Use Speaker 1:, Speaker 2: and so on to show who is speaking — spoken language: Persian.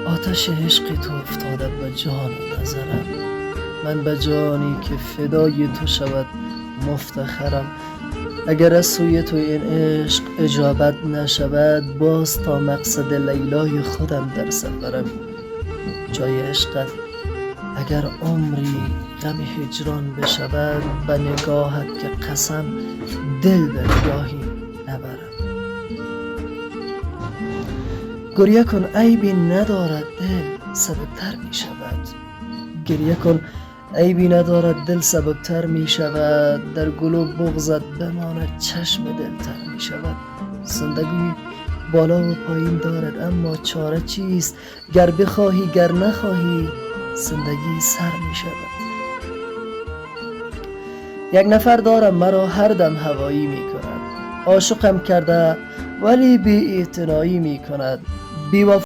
Speaker 1: آتش عشق تو افتاده به جان و نظرم، من به جانی که فدای تو شود مفتخرم. اگر از سوی تو این عشق اجابت نشود، باز تا مقصد لیلای خودم در سفرم. جای عشقت اگر عمری غم هجران بشود، به نگاهت که قسم دل در گاهی نبرم. گریه کن عیبی ندارد دل سبکتر می شود، گریه کن عیبی ندارد دل سبکتر می شود. در گل و بغضت بماند چشم دلتر می شود. زندگی بالا و پایین دارد اما چاره چیست؟ گر بخواهی گر نخواهی زندگی سر می شود. یک نفر دارم مرا هر دم هوایی می کند، عاشقم کرده ولی بی اعتنایی می کند.